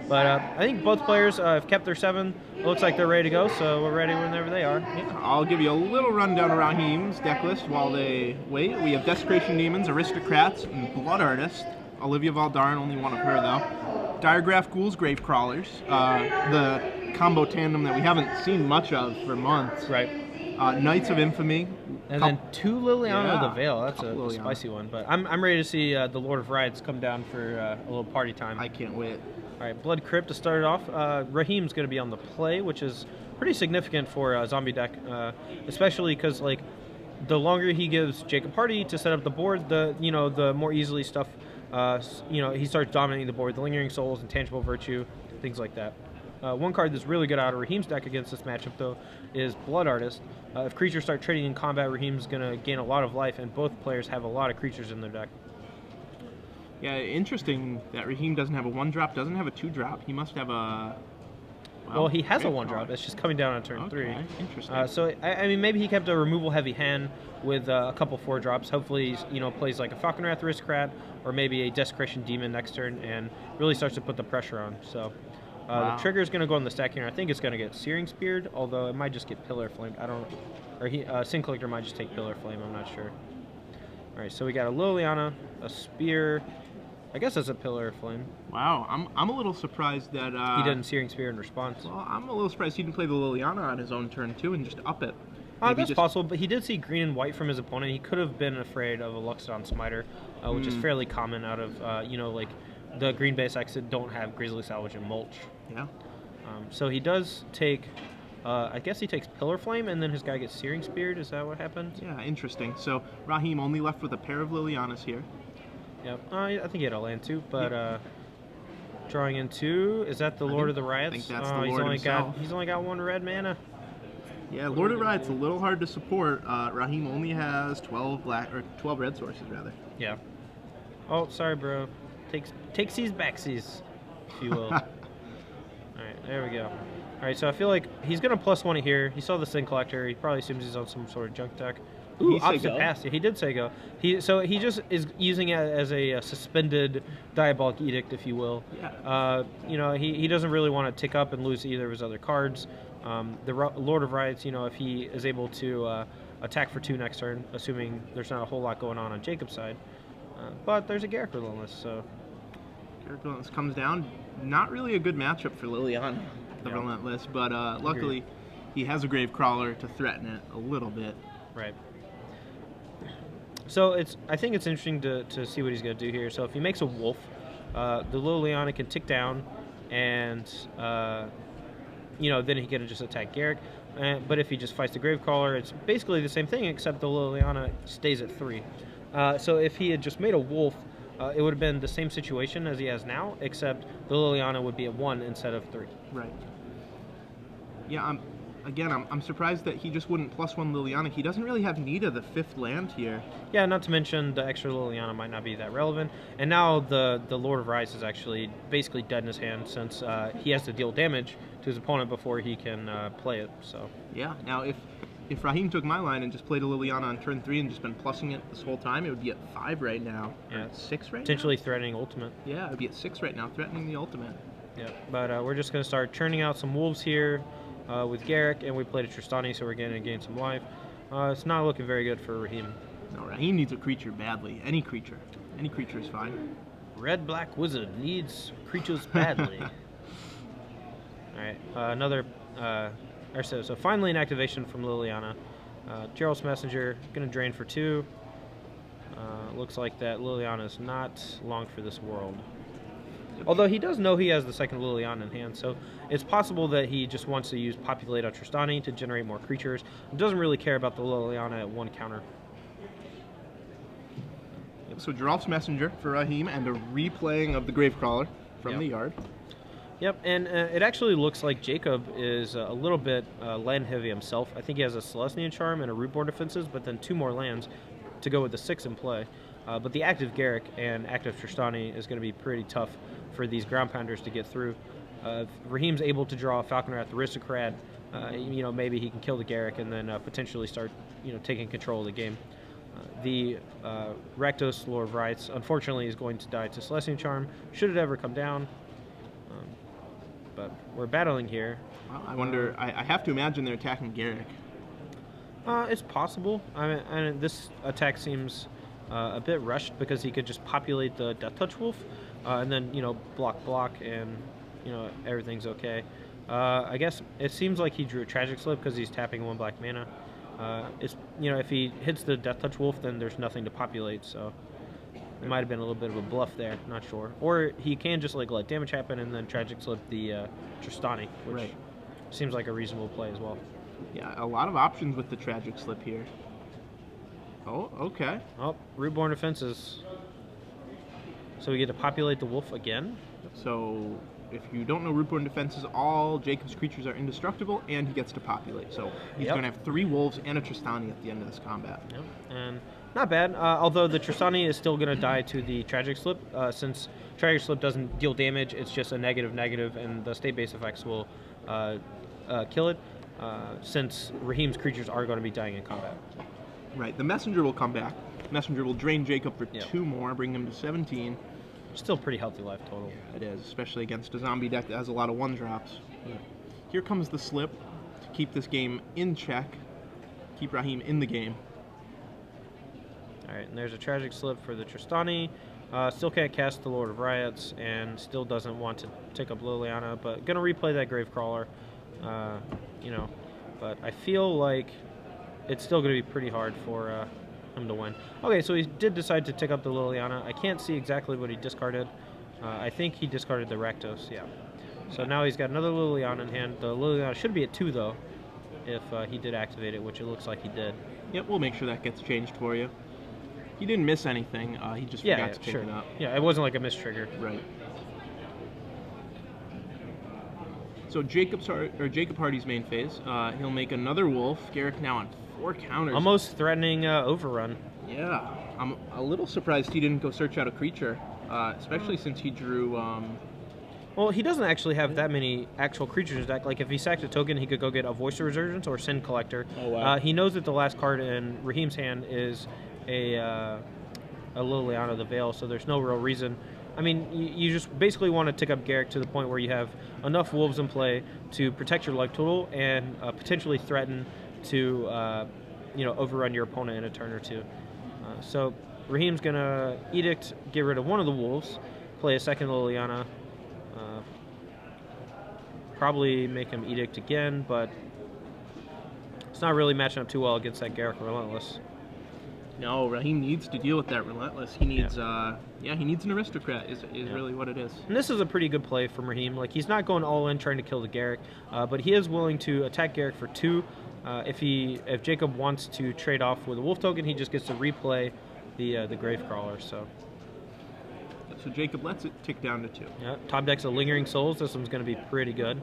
But I think both players have kept their 7. It looks like they're ready to go, so we're ready whenever they are. Yeah, I'll give you a little rundown of Raheem's deck list while they wait. We have Desecration Demons, Aristocrats, and Blood Artist. Olivia Valdarn, only one of her though. Diregraph Ghouls, Gravecrawlers. The combo tandem that we haven't seen much of for months. Right. Knights of Infamy. And then 2 Liliana of the Veil. That's a spicy one. But I'm ready to see the Lord of Rides come down for a little party time. I can't wait. All right, Blood Crypt to start it off. Raheem's going to be on the play, which is pretty significant for a zombie deck, especially because like the longer he gives Jacob Party to set up the board, the more easily stuff he starts dominating the board. The Lingering Souls, Intangible Virtue, things like that. One card that's really good out of Raheem's deck against this matchup, though, is Blood Artist. If creatures start trading in combat, Raheem's going to gain a lot of life, and both players have a lot of creatures in their deck. Yeah, interesting that Raheem doesn't have a 1-drop, doesn't have a 2-drop. He must have a... Well, he has a 1-drop. It's just coming down on turn 3. Interesting. So, I mean, maybe he kept a removal-heavy hand with a couple 4-drops. Hopefully, he plays like a Falconwrath Aristocrat or maybe a Desecration Demon next turn and really starts to put the pressure on. So, the trigger is going to go on the stack here. I think it's going to get Searing Speared, although it might just get Pillar Flame. I don't... Or Sin Collector might just take Pillar Flame. I'm not sure. All right, so we got a Liliana, a Spear... I guess that's a Pillar of Flame. Wow, I'm a little surprised that... he didn't Searing Spear in response. Well, I'm a little surprised he didn't play the Liliana on his own turn, too, and just up it. That's possible, but he did see green and white from his opponent. He could have been afraid of a Luxodon Smiter, which is fairly common out of, like the green base decks that don't have Grizzly Salvage and Mulch. Yeah. So he does take... I guess he takes Pillar Flame, and then his guy gets Searing Speared. Is that what happened? Yeah, interesting. So Raheem only left with a pair of Lilianas here. Yep. I think he had a land too, but drawing in 2, is that the Lord of the Riots? I think that's the Lord himself. He's only got 1 red mana. Yeah, Lord of the Riots a little hard to support. Raheem only has 12 red sources rather. Yeah. Oh, sorry, bro. Takesies backsies, if you will. All right, there we go. All right, so I feel like he's gonna +1 here. He saw the Sin Collector. He probably assumes he's on some sort of junk deck. Ooh, opposite pass. Yeah, he did say go. So he just is using it as a suspended Diabolic Edict, if you will. Yeah. He doesn't really want to tick up and lose either of his other cards. The Lord of Riots, if he is able to attack for 2 next turn, assuming there's not a whole lot going on Jacob's side. But there's a Garruk Relentless, so... Garruk Relentless comes down. Not really a good matchup for Liliana, the Relentless, but luckily he has a Gravecrawler to threaten it a little bit. Right. So I think it's interesting to see what he's going to do here. So if he makes a wolf, the Liliana can tick down, and then he can just attack Garruk. But if he just fights the Gravecrawler, it's basically the same thing, except the Liliana stays at 3. So if he had just made a wolf, it would have been the same situation as he has now, except the Liliana would be at 1 instead of 3. Right. Yeah, I'm surprised that he just wouldn't +1 Liliana. He doesn't really have need of the 5th land here. Yeah, not to mention the extra Liliana might not be that relevant. And now the Lord of Rice is actually basically dead in his hand, since he has to deal damage to his opponent before he can play it. So yeah, now if Raheem took my line and just played a Liliana on turn 3 and just been plussing it this whole time, it would be at 5 right now. Yeah, at 6 right potentially now? threatening ultimate. Yeah, it would be at 6 right now, threatening the ultimate. Yeah, but we're just going to start churning out some wolves here with Garruk, and we played a Tristani, so we're going to gain some life. It's not looking very good for Raheem. No, Raheem needs a creature badly. Any creature. Any creature is fine. Red-Black Wizard needs creatures badly. Alright, so finally an activation from Liliana. Gerald's Messenger, going to drain for 2. Looks like that Liliana is not long for this world. Although he does know he has the second Liliana in hand, so it's possible that he just wants to use Populate on Tristani to generate more creatures. He doesn't really care about the Liliana at 1 counter. So Gerald's Messenger for Raheem and a replaying of the Gravecrawler from the yard. Yep, and it actually looks like Jacob is a little bit land heavy himself. I think he has a Celestian Charm and a Rootborn Defenses, but then 2 more lands to go with the 6 in play. But the active Garruk and active Tristani is going to be pretty tough for these ground pounders to get through. If Raheem's able to draw a Falconwrath Aristocrat, maybe he can kill the Garruk and then potentially start, taking control of the game. The Rakdos Lord of Rights, unfortunately, is going to die to Celestian Charm, should it ever come down. but we're battling here. Well, I wonder. I have to imagine they're attacking Garrick. It's possible. I mean, this attack seems a bit rushed because he could just populate the Death Touch Wolf, and then block, and everything's okay. I guess it seems like he drew a Tragic Slip because he's tapping 1 black mana. If he hits the Death Touch Wolf, then there's nothing to populate. So it might have been a little bit of a bluff there. Not sure. Or he can just like let damage happen and then Tragic Slip the Tristani, which seems like a reasonable play as well. Yeah, a lot of options with the Tragic Slip here. Oh, okay. Oh, Rootborn Defenses. So we get to populate the wolf again. So if you don't know Rootborn Defenses, all Jacob's creatures are indestructible, and he gets to populate. So he's going to have 3 wolves and a Tristani at the end of this combat. Yep. And not bad, although the Tristani is still going to die to the Tragic Slip. Since Tragic Slip doesn't deal damage, it's just a negative, and the state-based effects will kill it, since Raheem's creatures are going to be dying in combat. Right. The Messenger will come back. Messenger will drain Jacob for 2 more, bring him to 17. Still pretty healthy life total. Yeah, it is, especially against a zombie deck that has a lot of 1-drops. Yeah. Here comes the slip to keep this game in check, keep Raheem in the game. Alright, and there's a Tragic Slip for the Tristani. Still can't cast the Lord of Riots, and still doesn't want to take up Liliana, but gonna replay that Gravecrawler. But I feel like it's still gonna be pretty hard for him to win. Okay, so he did decide to take up the Liliana. I can't see exactly what he discarded. I think he discarded the Rakdos, yeah. So now he's got another Liliana in hand. The Liliana should be at 2, though, if he did activate it, which it looks like he did. Yep, we'll make sure that gets changed for you. He didn't miss anything. He just forgot to pick it up. Yeah, it wasn't like a mistrigger. Right. So Jacob Hardy's main phase. He'll make another wolf. Garrick now on 4 counters. Almost threatening overrun. Yeah, I'm a little surprised he didn't go search out a creature, especially since he drew. Well, he doesn't actually have that many actual creatures in his deck. Like, if he sacked a token, he could go get a Voice of Resurgence or Sin Collector. Oh, wow. He knows that the last card in Raheem's hand is a Liliana the Veil, so there's no real reason. I mean, you just basically want to tick up Garrick to the point where you have enough wolves in play to protect your life total and potentially threaten to, overrun your opponent in a turn or 2. So Raheem's gonna Edict, get rid of one of the wolves, play a second Liliana, probably make him Edict again, but it's not really matching up too well against that Garrick Relentless. No, Raheem needs to deal with that Relentless. He needs, he needs an Aristocrat. Is really what it is. And this is a pretty good play from Raheem. Like, he's not going all in trying to kill the Garrick, but he is willing to attack Garrick for 2. If Jacob wants to trade off with a wolf token, he just gets to replay the Gravecrawler. So Jacob lets it tick down to 2. Yeah, top deck's a Lingering Souls. This one's going to be pretty good.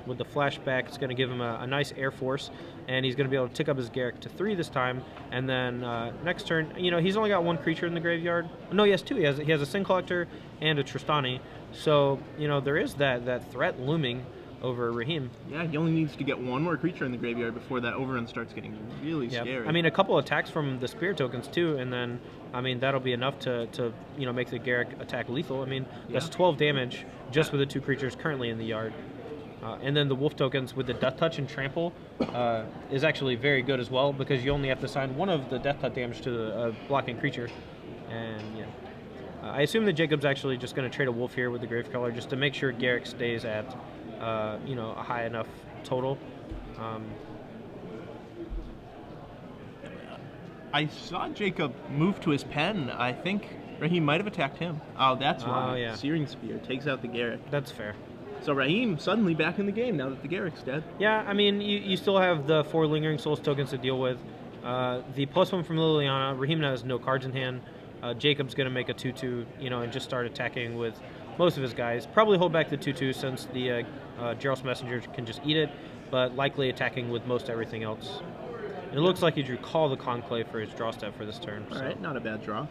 With the flashback, it's going to give him a nice Air Force, and he's going to be able to tick up his Garrick to 3 this time. And then next turn, he's only got 1 creature in the graveyard. No, he has 2. He has a Sin Collector and a Tristani. So there is that threat looming over Raheem. Yeah, he only needs to get 1 more creature in the graveyard before that overrun starts getting really scary. I mean, a couple attacks from the Spirit tokens too, and then that'll be enough to make the Garrick attack lethal. I mean, that's 12 damage just with the 2 creatures currently in the yard. And then the wolf tokens with the Death Touch and Trample is actually very good as well, because you only have to assign 1 of the Death Touch damage to the blocking creature. And I assume that Jacob's actually just going to trade a wolf here with the Gravecrawler just to make sure Garrick stays at a high enough total. I saw Jacob move to his pen. I think Raheem might have attacked him. Oh, that's why. Oh, yeah. Searing Spear takes out the Garrick. That's fair. So Raheem suddenly back in the game now that the Garrick's dead. Yeah, I mean, you still have the 4 Lingering Souls tokens to deal with. The +1 from Liliana. Raheem has no cards in hand. Jacob's going to make a 2/2, and just start attacking with most of his guys. Probably hold back the 2/2 since the Gerald's Messenger can just eat it, but likely attacking with most everything else. And it looks like he drew Call the Conclave for his draw step for this turn. All right, not a bad draw.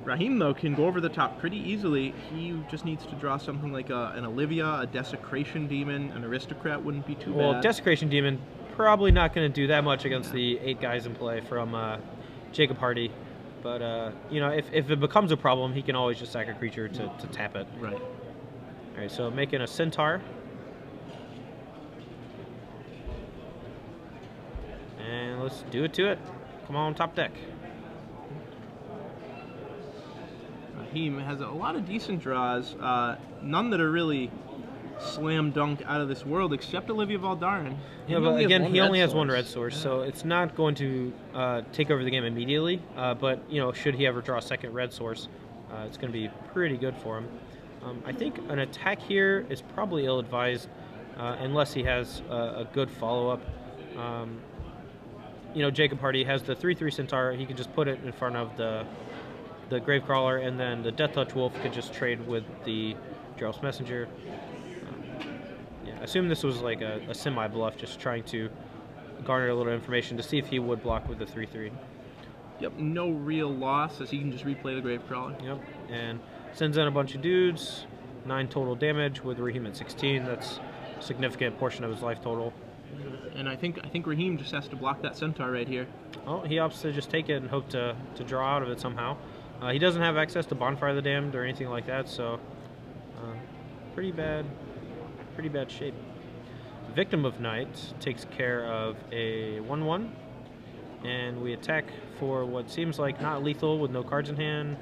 Raheem, though, can go over the top pretty easily. He just needs to draw something like an Olivia, a Desecration Demon, an Aristocrat wouldn't be too bad. Well, Desecration Demon, probably not going to do that much against the 8 guys in play from Jacob Hardy. But, if it becomes a problem, he can always just sack a creature to tap it. Right. All right, so making a Centaur. And let's do it to it. Come on, top deck. Raheem has a lot of decent draws, none that are really slam dunk out of this world, except Olivia Valdarin. Yeah, but again, he only has one red source, so it's not going to take over the game immediately. But you know, should he ever draw a second red source, it's going to be pretty good for him. I think an attack here is probably ill-advised, unless he has a good follow-up. You know, Jacob Hardy has the 3/3 Centaur. He could just put it in front of the Gravecrawler, and then the Death Touch Wolf could just trade with the Gerald's Messenger. Yeah, I assume this was like a semi-bluff, just trying to garner a little information to see if he would block with the 3/3. Yep, no real loss, as he can just replay the Gravecrawler. Yep, and sends in a bunch of dudes, 9 total damage with Raheem at 16. That's a significant portion of his life total. And I think Raheem just has to block that Centaur right here. Oh, he opts to just take it and hope to draw out of it somehow. He doesn't have access to Bonfire of the Damned or anything like that, so pretty bad shape. Victim of Night takes care of a 1/1, and we attack for what seems like not lethal with no cards in hand.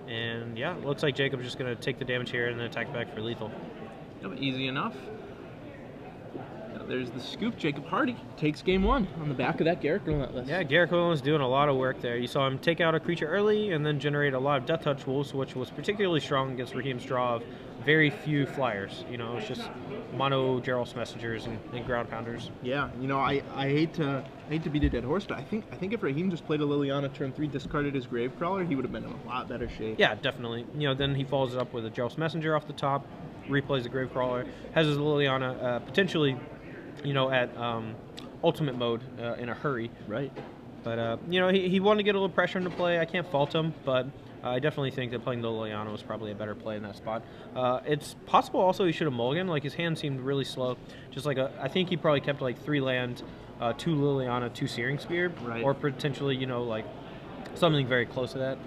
And yeah, looks like Jacob's just going to take the damage here and then attack back for lethal. Yep, easy enough. There's the scoop. Jacob Hardy takes game 1 on the back of that Garrett Relentless. Yeah, Garrett Relentless doing a lot of work there. You saw him take out a creature early and then generate a lot of Death Touch Wolves, which was particularly strong against Raheem's draw of very few flyers. You know, it's just mono Gerald's Messengers and Ground Pounders. Yeah, you know, I hate to beat a dead horse, but I think if Raheem just played a Liliana turn 3, discarded his Gravecrawler, he would have been in a lot better shape. Yeah, definitely. You know, then he follows it up with a Gerald's Messenger off the top, replays the Gravecrawler, has his Liliana potentially, you know, at ultimate mode in a hurry. Right. But, you know, he wanted to get a little pressure into play. I can't fault him, but I definitely think that playing the Liliana was probably a better play in that spot. It's possible also he should have mulliganed. Like, his hand seemed really slow. Just like I think he probably kept like 3 land, 2 Liliana, 2 Searing Spear. Right. Or potentially, you know, like something very close to that.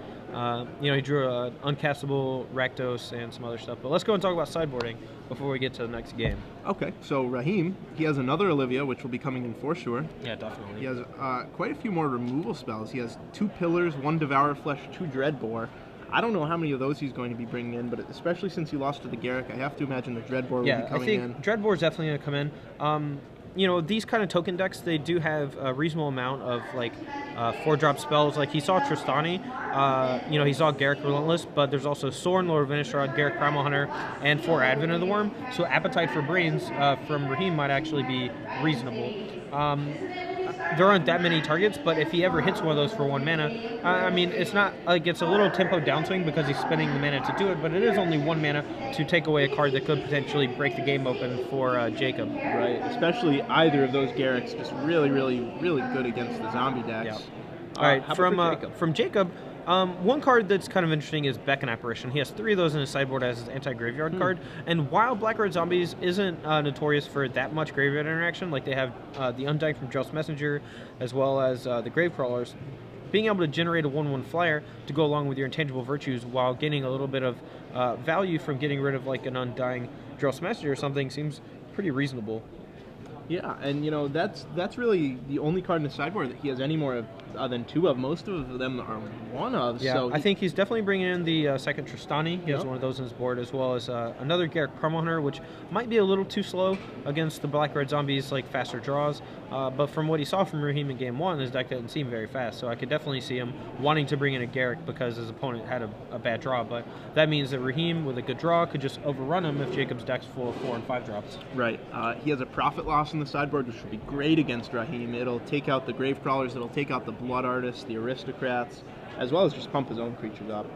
You know, he drew an uncastable Rakdos and some other stuff. But let's go and talk about sideboarding before we get to the next game. Okay, so Raheem, he has another Olivia, which will be coming in for sure. Yeah, definitely. He has quite a few more removal spells. He has 2 Pillars, 1 Devour Flesh, 2 Dreadbore. I don't know how many of those he's going to be bringing in, but especially since he lost to the Garrick, I have to imagine the Dreadbore will be coming in. I think Dreadbore is definitely going to come in. You know, these kind of token decks, they do have a reasonable amount of, like, 4-drop spells. Like, he saw Tristani, you know, he saw Garrick Relentless, but there's also Sorin, Lord of Innistrad, Garrick Primal Hunter, and 4 Advent of the Worm. So Appetite for Brains from Raheem might actually be reasonable. There aren't that many targets, but if he ever hits one of those for 1 mana, I mean, it's not like it's a little tempo downswing because he's spending the mana to do it, but it is only 1 mana to take away a card that could potentially break the game open for Jacob. Right, especially either of those Garricks, just really, really, really good against the zombie decks. Yeah. All right, from Jacob, one card that's kind of interesting is Beckon Apparition. He has 3 of those in his sideboard as his anti-graveyard card. And while Black-Red Zombies isn't notorious for that much graveyard interaction, like they have the Undying from Gerald's Messenger, as well as the Gravecrawlers, being able to generate a 1/1 flyer to go along with your intangible virtues while getting a little bit of value from getting rid of like an Undying Gerald's Messenger or something seems pretty reasonable. Yeah, and you know that's really the only card in the sideboard that he has any more of than 2 of. Most of them are 1 of. Yeah, so I think he's definitely bringing in the second Tristani. He has one of those on his board, as well as another Garrick Primal Hunter, which might be a little too slow against the Black-Red Zombies, like faster draws. But from what he saw from Raheem in Game 1, his deck didn't seem very fast. So I could definitely see him wanting to bring in a Garrick because his opponent had a bad draw. But that means that Raheem, with a good draw, could just overrun him if Jacob's deck's full of 4 and 5 drops. Right. He has a Profit Loss in the sideboard, which would be great against Raheem. It'll take out the Gravecrawlers, it'll take out the Blood Artists, the Aristocrats, as well as just pump his own creatures up.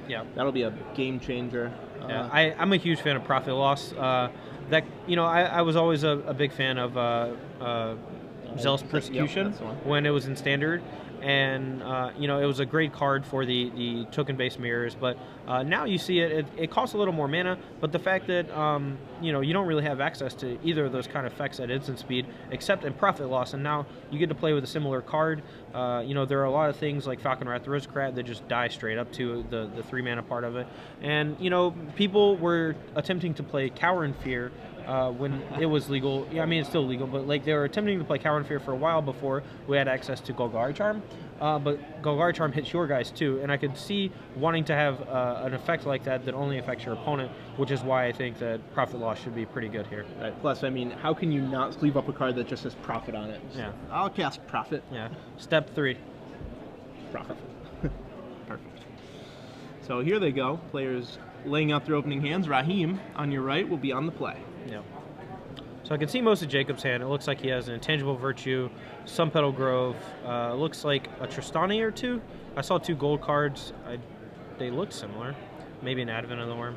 Yeah. That'll be a game changer. Yeah, I'm a huge fan of Profit Loss. That, you know, I was always a big fan of Zealous Persecution when it was in Standard. and you know, it was a great card for the token-based mirrors. But now you see it costs a little more mana, but the fact that you know, you don't really have access to either of those kind of effects at instant speed, except in Profit Loss, and now you get to play with a similar card. You know, there are a lot of things like Falcon Wrath Aristocrat that just die straight up to the 3-mana part of it, and you know, people were attempting to play Cower in Fear when it was legal. Yeah, I mean, it's still legal, but like they were attempting to play Cower in Fear for a while before we had access to Golgari Charm. But Golgari Charm hits your guys too, and I could see wanting to have an effect like that that only affects your opponent, which is why I think that Profit Loss should be pretty good here. Right. Plus, I mean, how can you not sleeve up a card that just says Profit on it? So Yeah. I'll cast Profit. Yeah. Step 3. Profit. Perfect. So here they go. Players laying out their opening hands. Raheem, on your right, will be on the play. Yeah. So I can see most of Jacob's hand. It looks like he has an Intangible Virtue, some Petal Grove. Looks like a Tristani or two. I saw 2 gold cards. They look similar. Maybe an Advent of the Worm.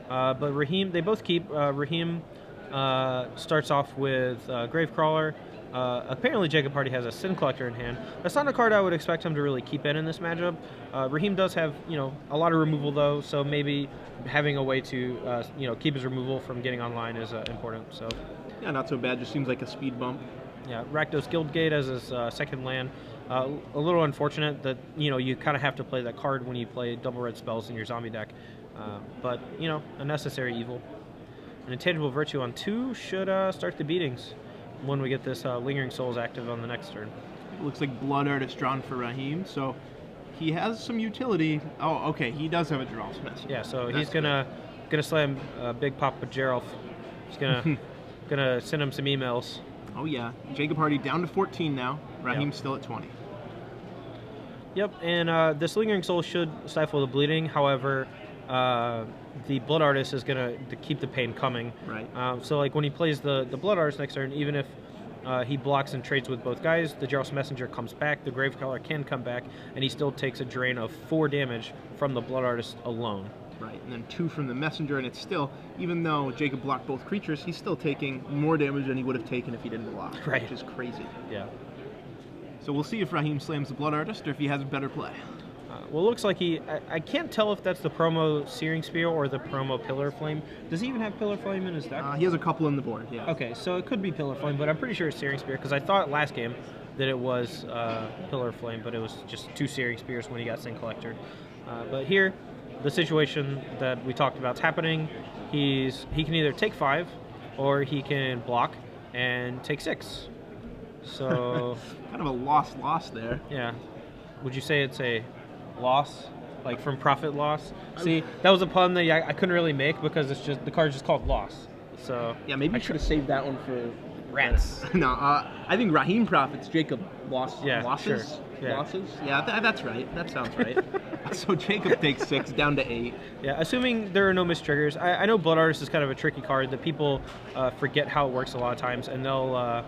But Raheem, they both keep. Raheem starts off with Gravecrawler. Apparently Jacob Hardy has a Sin Collector in hand. That's not a card I would expect him to really keep in this matchup. Raheem does have, you know, a lot of removal though, so maybe having a way to, you know, keep his removal from getting online is important. So Yeah, not so bad. Just seems like a speed bump. yeah, Rakdos Guildgate as his second land. A little unfortunate that, you know, you kind of have to play that card when you play double red spells in your zombie deck. But, you know, a necessary evil. An Intangible Virtue on 2 should start the beatings when we get this Lingering Souls active on the next turn. Looks like Blood Artist drawn for Raheem, so he has some utility. Oh, okay, he does have a Geralf's Messenger. Yeah, so That's he's gonna slam Big Papa Geralf. He's gonna send him some emails. Oh yeah, Jacob Hardy down to 14 now. Raheem's still at 20. Yep, and this Lingering Soul should stifle the bleeding. However, the Blood Artist is gonna keep the pain coming. Right. So like when he plays the Blood Artist next turn, even if he blocks and trades with both guys, the Geralf's Messenger comes back, the Gravecrawler can come back, and he still takes a drain of 4 damage from the Blood Artist alone. Right, and then 2 from the Messenger, and it's still, even though Jacob blocked both creatures, he's still taking more damage than he would have taken if he didn't block. Right. Which is crazy. Yeah. So we'll see if Raheem slams the Blood Artist or if he has a better play. Well, it looks like I can't tell if that's the promo Searing Spear or the promo Pillar Flame. Does he even have Pillar Flame in his deck? He has a couple in the board, yeah. Okay, so it could be Pillar Flame, but I'm pretty sure it's Searing Spear, because I thought last game that it was Pillar Flame, but it was just 2 Searing Spears when he got Sin Collector. But here, the situation that we talked about is happening. He can either take 5, or he can block and take 6. So kind of a loss there. Yeah. Would you say it's a loss, like from Profit Loss? See, that was a pun that I couldn't really make because it's just the card's just called Loss. So yeah, maybe I you should have saved that one for Rats. No, I think Raheem profits, Jacob losses. Sure. Yeah. Losses? Yeah, that's right. That sounds right. So Jacob takes 6 down to 8. Yeah, assuming there are no missed triggers. I know Blood Artist is kind of a tricky card that people forget how it works a lot of times, and they'll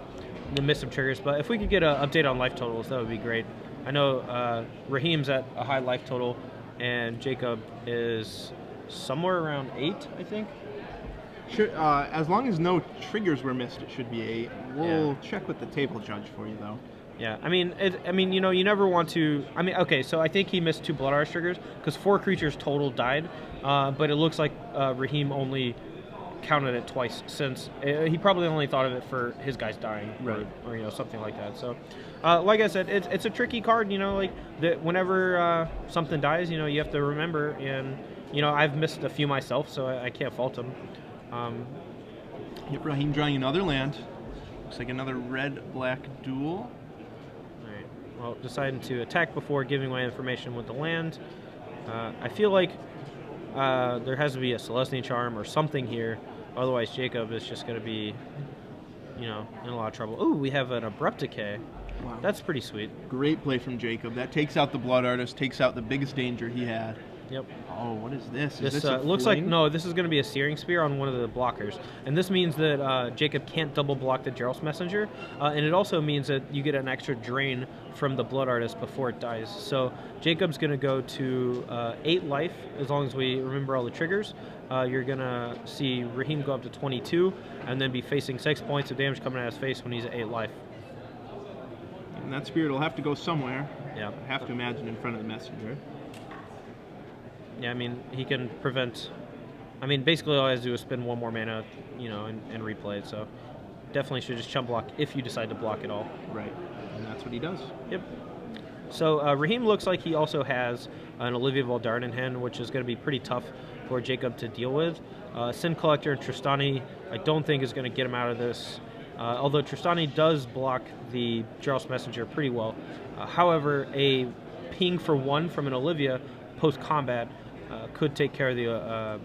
miss some triggers. But if we could get an update on life totals, that would be great. I know Raheem's at a high life total, and Jacob is somewhere around 8, I think. Sure, as long as no triggers were missed, it should be 8. We'll check with the table judge for you, though. Yeah, I mean, you know, you never want to. I mean, okay, so I think he missed 2 Blood Artist triggers because 4 creatures total died, but it looks like Raheem only counted it twice, since he probably only thought of it for his guys dying, right, or you know, something like that. So, like I said, it's a tricky card. You know, like whenever something dies, you know, you have to remember, and you know, I've missed a few myself, so I can't fault him. Yep, Raheem drawing another land. Looks like another red-black duel. Alright, well, deciding to attack before giving away information with the land. I feel like there has to be a Celestine Charm or something here, otherwise Jacob is just going to be, you know, in a lot of trouble. Ooh, we have an Abrupt Decay. Wow. That's pretty sweet. Great play from Jacob. That takes out the Blood Artist, takes out the biggest danger he had. Yep. Oh, what is this? This is this looks fling? like, no, this is going to be a Searing Spear on one of the blockers. And this means that Jacob can't double block the Geralf's Messenger. And it also means that you get an extra drain from the Blood Artist before it dies. So Jacob's going to go to 8 life, as long as we remember all the triggers. You're going to see Raheem go up to 22, and then be facing 6 points of damage coming at his face when he's at 8 life. And that spirit will have to go somewhere. Yeah. I have to imagine in front of the messenger. Yeah, I mean, he can prevent... I mean, basically all he has to do is spend one more mana, you know, and replay it, so definitely should just chump block if you decide to block it all. Right, and that's what he does. Yep. So Raheem looks like he also has an Olivia Voldaren in hand, which is going to be pretty tough for Jacob to deal with. Sin Collector and Tristani, I don't think is going to get him out of this, although Tristani does block the Jarls Messenger pretty well. However, a ping for 1 from an Olivia post-combat could take care of the,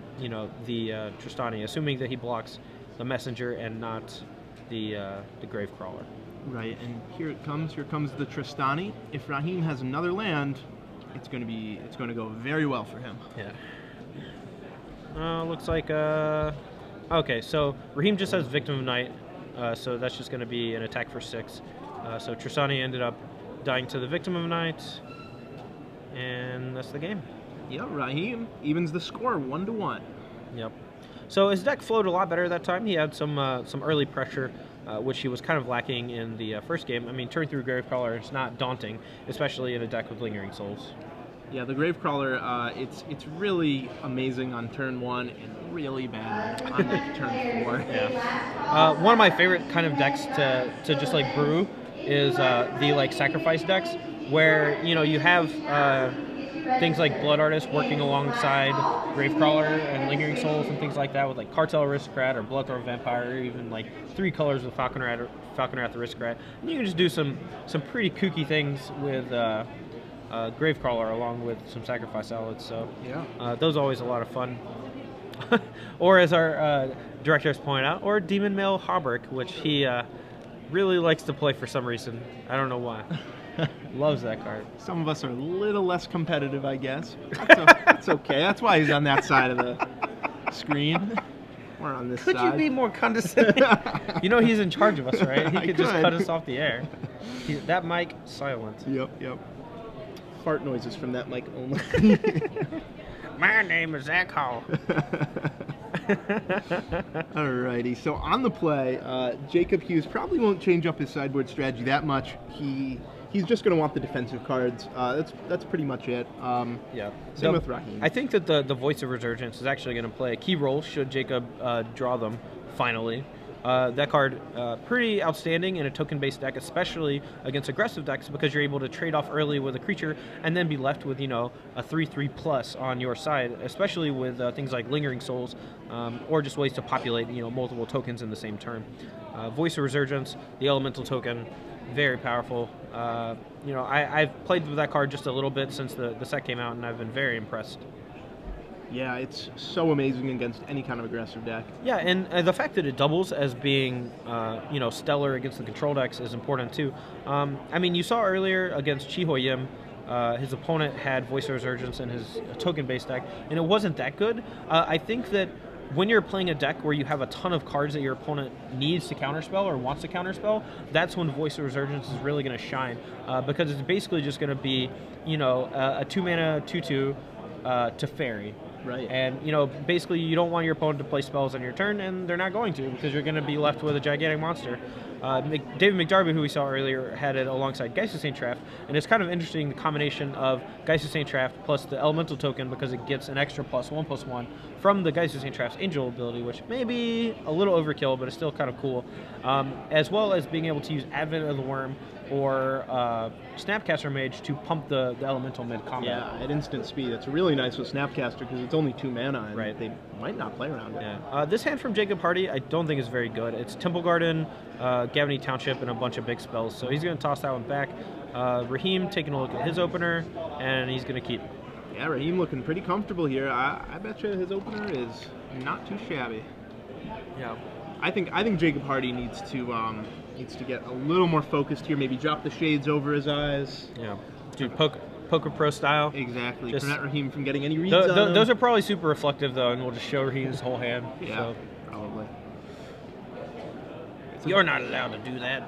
Tristani, assuming that he blocks the Messenger and not the Gravecrawler. Right, and here it comes. Here comes the Tristani. If Raheem has another land, it's going to go very well for him. Yeah. Looks like okay. So Raheem just has Victim of Night, so that's just going to be an attack for 6. So Tristani ended up dying to the Victim of Night, and that's the game. Yeah, Raheem evens the score 1-1. Yep. So his deck flowed a lot better that time. He had some early pressure, which he was kind of lacking in the first game. I mean, turn through Gravecrawler is not daunting, especially in a deck with Lingering Souls. Yeah, the Gravecrawler, it's really amazing on turn 1 and really bad on like turn 4. Yeah. One of my favorite kind of decks to just like brew is the like sacrifice decks, where you have things like Blood Artist working alongside Gravecrawler and Lingering Souls and things like that with like Cartel Aristocrat or Bloodthorn Vampire, or even like 3 colors with Falconwrath Aristocrat. And you can just do some pretty kooky things with Gravecrawler along with some sacrifice outlets. So yeah, those are always a lot of fun. Or as our director has pointed out, or Demon Male Hauberk, which he really likes to play for some reason. I don't know why. Loves that card. Some of us are a little less competitive, I guess. That's okay. That's why he's on that side of the screen. We're on this side. Could you be more condescending? He's in charge of us, right? He could just cut us off the air. That mic, silent. Yep. Fart noises from that mic only. My name is Echo. Alrighty, so on the play, Jacob Hughes probably won't change up his sideboard strategy that much. He's just going to want the defensive cards. That's pretty much it. Yeah. Same with Raheem. I think that the Voice of Resurgence is actually going to play a key role should Jacob draw them finally. That card, pretty outstanding in a token-based deck, especially against aggressive decks, because you're able to trade off early with a creature and then be left with, a 3/3 plus on your side, especially with things like Lingering Souls, or just ways to populate, multiple tokens in the same turn. Voice of Resurgence, the elemental token, very powerful. I've played with that card just a little bit since the set came out, and I've been very impressed. Yeah, it's so amazing against any kind of aggressive deck. Yeah, and the fact that it doubles as being, stellar against the control decks is important too. You saw earlier against Chihoyim, his opponent had Voice of Resurgence in his token-based deck, and it wasn't that good. I think that when you're playing a deck where you have a ton of cards that your opponent needs to counterspell or wants to counterspell, that's when Voice of Resurgence is really going to shine, because it's basically just going to be, a 2-mana 2/2 to fairy. Right. And, basically you don't want your opponent to play spells on your turn, and they're not going to, because you're going to be left with a gigantic monster. David McDarby, who we saw earlier, had it alongside Geist of St. Traft, and it's kind of interesting, the combination of Geist of St. Traft plus the elemental token, because it gets an extra +1/+1 from the Geist of St. Traft's Angel ability, which may be a little overkill, but it's still kind of cool, as well as being able to use Advent of the Worm or Snapcaster Mage to pump the elemental mid-combat. Yeah, at instant speed. It's really nice with Snapcaster because it's only 2 mana, and right. They might not play around it. Yeah. This hand from Jacob Hardy I don't think is very good. It's Temple Garden, Gavany Township, and a bunch of big spells, so he's going to toss that one back. Raheem taking a look at his opener, and he's going to keep. Yeah, Raheem looking pretty comfortable here. I bet you his opener is not too shabby. Yeah. I think Jacob Hardy needs to get a little more focused here. Maybe drop the shades over his eyes. Yeah. Dude, Poker Pro style. Exactly. Just prevent Raheem from getting any reads on him. Those are probably super reflective, though, and we'll just show Raheem's whole hand. Yeah, so. probably. You're not allowed to do that.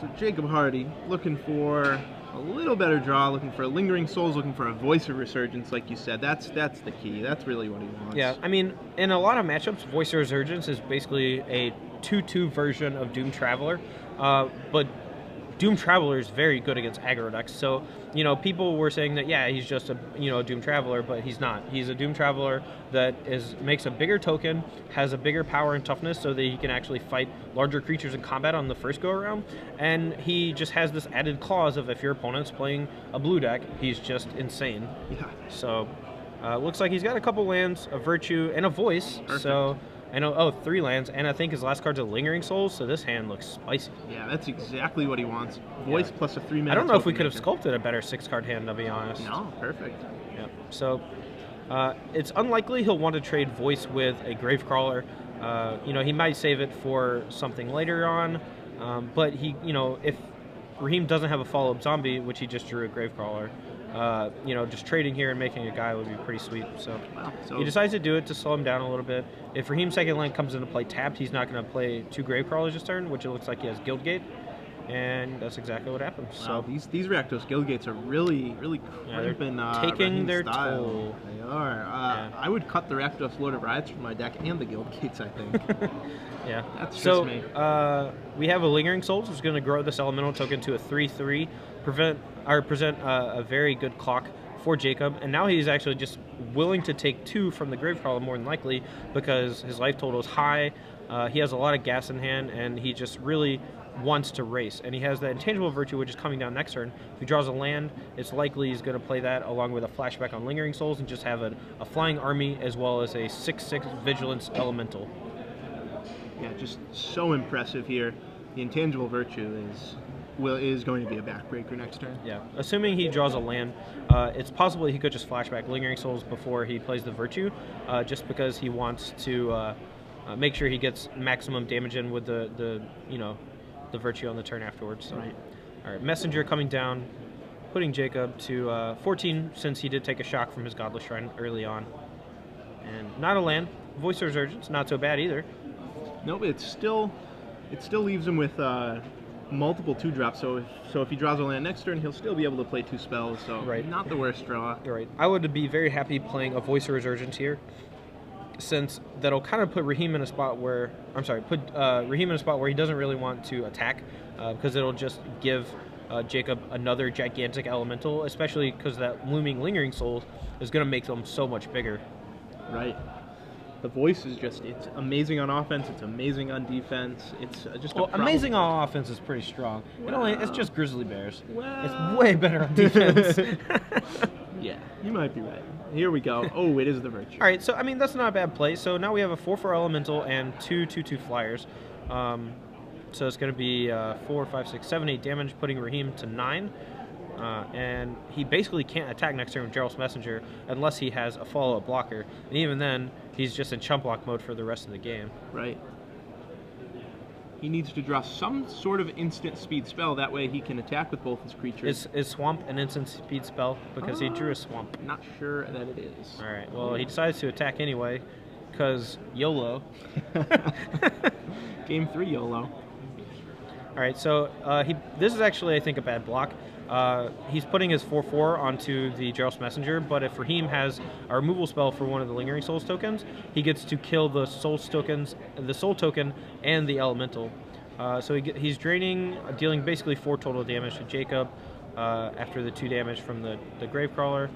So Jacob Hardy looking for a little better draw, looking for a Lingering Souls, looking for a Voice of Resurgence, like you said. That's the key. That's really what he wants. Yeah, in a lot of matchups, Voice of Resurgence is basically a 2/2 version of Doom Traveler, but Doom Traveler is very good against aggro decks. So, people were saying that, yeah, he's just a Doom Traveler, but he's not. He's a Doom Traveler that makes a bigger token, has a bigger power and toughness so that he can actually fight larger creatures in combat on the first go-around. And he just has this added clause of if your opponent's playing a blue deck, he's just insane. Yeah. So, looks like he's got a couple lands, a Virtue, and a Voice. Perfect. So, I know, 3 lands, and I think his last card's a Lingering Souls, so this hand looks spicy. Yeah, that's exactly what he wants. Voice plus a 3-mana. I don't know if we could have sculpted a better 6-card hand, to be honest. No, perfect. Yeah. So, it's unlikely he'll want to trade Voice with a Gravecrawler. He might save it for something later on, but if Raheem doesn't have a follow-up zombie, which he just drew a Gravecrawler, just trading here and making a guy would be pretty sweet. So, wow. So he decides to do it to slow him down a little bit. If Raheem's second land comes into play tapped, he's not going to play 2 Gravecrawlers this turn, which it looks like he has Guildgate, and that's exactly what happens. Wow, So these Rakdos Guildgates are really crimping taking Raheem's their style. toll. They are. I would cut the Rakdos Lord of Riots from my deck and the Guildgates, I think. Yeah. That's so, just me. We have a Lingering Souls, which is going to grow this elemental token to a 3/3, present a very good clock for Jacob, and now he's actually just willing to take 2 from the Gravecrawler more than likely because his life total is high. He has a lot of gas in hand, and he just really wants to race. And he has the Intangible Virtue, which is coming down next turn. If he draws a land, it's likely he's going to play that along with a flashback on Lingering Souls and just have a flying army as well as a 6/6 Vigilance Elemental. Yeah, just so impressive here. The Intangible Virtue is going to be a backbreaker next turn. Yeah, assuming he draws a land, it's possible he could just flashback Lingering Souls before he plays the Virtue, just because he wants to make sure he gets maximum damage in with the Virtue on the turn afterwards. So. Right. All right, Messenger coming down, putting Jacob to 14 since he did take a shock from his Godless Shrine early on. And not a land. Voice of Resurgence, not so bad either. Nope, it still leaves him with multiple 2-drops. So if he draws a land next turn, he'll still be able to play 2 spells. So right. Not the worst draw. You're right. I would be very happy playing a Voice of Resurgence here, since that'll kind of put Raheem in a spot where Raheem in a spot where he doesn't really want to attack, because it'll just give Jacob another gigantic elemental, especially because that looming Lingering Souls is going to make them so much bigger. Right. The Voice is it's amazing on offense. It's amazing on defense. It's just amazing on offense is pretty strong. It's just Grizzly Bears. Well, it's way better on defense. Yeah, you might be right. Here we go. Oh, it is the Virtue. All right, so that's not a bad play. So now we have a 4/4 elemental and 2/2/2 flyers. So it's going to be 4, 5, 6, 7, 8 damage, putting Raheem to 9. And he basically can't attack next turn with Gerald's Messenger unless he has a follow-up blocker. And even then, he's just in chump block mode for the rest of the game. Right. He needs to draw some sort of instant speed spell. That way he can attack with both his creatures. Is Swamp an instant speed spell? Because he drew a Swamp. Not sure that it is. All right. Well, he decides to attack anyway because YOLO. Game 3 YOLO. All right. So this is actually, I think, a bad block. He's putting his 4/4 onto the Gerald's Messenger, but if Raheem has a removal spell for one of the Lingering Souls tokens, he gets to kill the Soul token, and the Elemental. So he's draining, dealing basically 4 total damage to Jacob after the 2 damage from the Gravecrawler,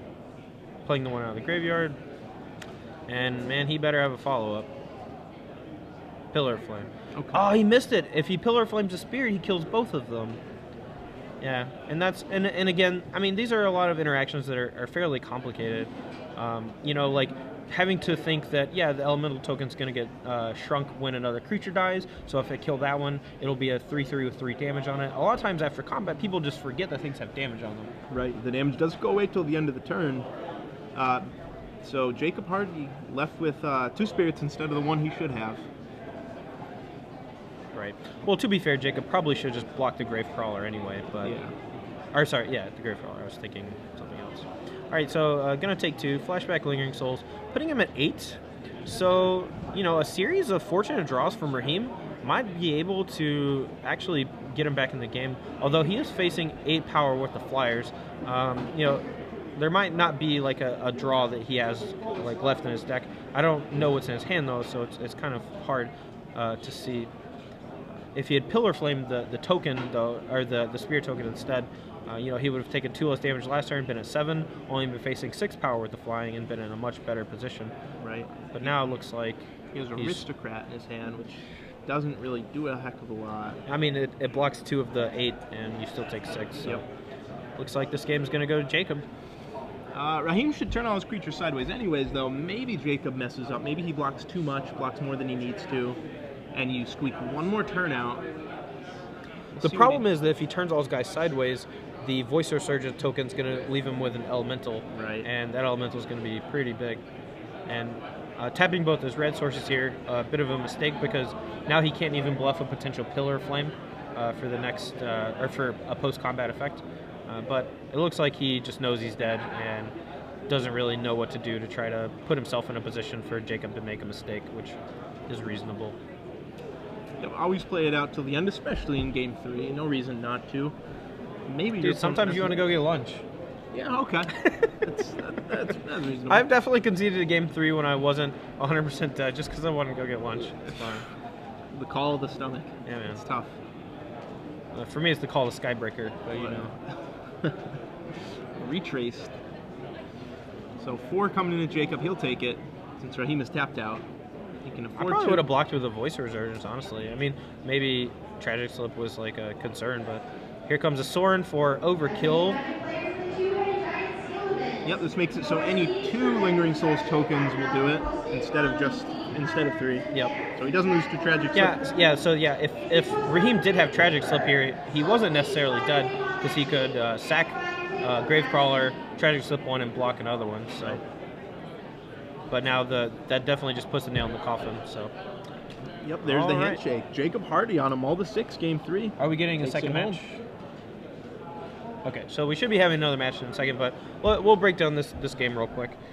playing the one out of the graveyard. And man, he better have a follow-up. Pillar of Flame. Okay. Oh, he missed it. If he Pillar of Flames a spear, he kills both of them. Yeah, and again, I mean, these are a lot of interactions that are fairly complicated. Like having to think that, yeah, the elemental token's going to get shrunk when another creature dies, so if I kill that one, it'll be a 3/3 with 3 damage on it. A lot of times after combat, people just forget that things have damage on them. Right, the damage does go away till the end of the turn. So Jacob Hardy left with 2 spirits instead of the 1 he should have. Right. Well, to be fair, Jacob probably should just block the Gravecrawler anyway, but... Yeah. Or, sorry, yeah, the Gravecrawler. I was thinking something else. All right, so gonna take 2, flashback Lingering Souls, putting him at 8. So, a series of fortunate draws from Raheem might be able to actually get him back in the game, although he is facing 8 power worth of flyers. There might not be like a draw that he has like left in his deck. I don't know what's in his hand though, so it's kind of hard to see. if he had Pillar Flamed the token, though, or the Spirit token instead, you know, he would have taken 2 less damage last turn, been at 7, only been facing 6 power with the flying, and been in a much better position. Right. But now it looks like He has Aristocrat in his hand, which doesn't really do a heck of a lot. I mean, it blocks 2 of the 8, and you still take 6. So looks like this game is going to go to Jacob. Raheem should turn all his creatures sideways anyways, though. Maybe Jacob messes up. Maybe he blocks too much, blocks more than he needs to, and you squeak one more turn out. The problem is that if he turns all his guys sideways, the Voice Resurgent token is going to leave him with an Elemental, right? And that Elemental is going to be pretty big. And tapping both his red sources here, a bit of a mistake because now he can't even bluff a potential Pillar Flame for the next or for a post-combat effect. But it looks like he just knows he's dead and doesn't really know what to do to try to put himself in a position for Jacob to make a mistake, which is reasonable. Always play it out till the end, especially in Game 3. No reason not to. Maybe. Dude, sometimes you want to go get lunch. Yeah, okay. that's reasonable. I've definitely conceded a Game 3 when I wasn't 100% dead, just because I wanted to go get lunch. It's fine. The call of the stomach. Yeah, man. It's tough. For me, it's the call of Skybreaker, but you know. Retraced. So 4 coming into Jacob, he'll take it since Raheem is tapped out. He can afford to. I probably would have blocked with a Voice Resurgence, honestly. I mean, maybe Tragic Slip was like a concern, but here comes a Sorin for overkill. Yep, this makes it so any 2 Lingering Souls tokens will do it instead of 3. Yep. So he doesn't lose to Tragic Slip. Yeah. So yeah, if Raheem did have Tragic Slip here, he wasn't necessarily dead because he could sack Gravecrawler, Tragic Slip one, and block another one. So, but now that definitely just puts the nail in the coffin. So. Yep, there's the handshake. Jacob Hardy on him all the 6, Game 3. Are we getting a second match? Okay, so we should be having another match in a second, but we'll break down this game real quick.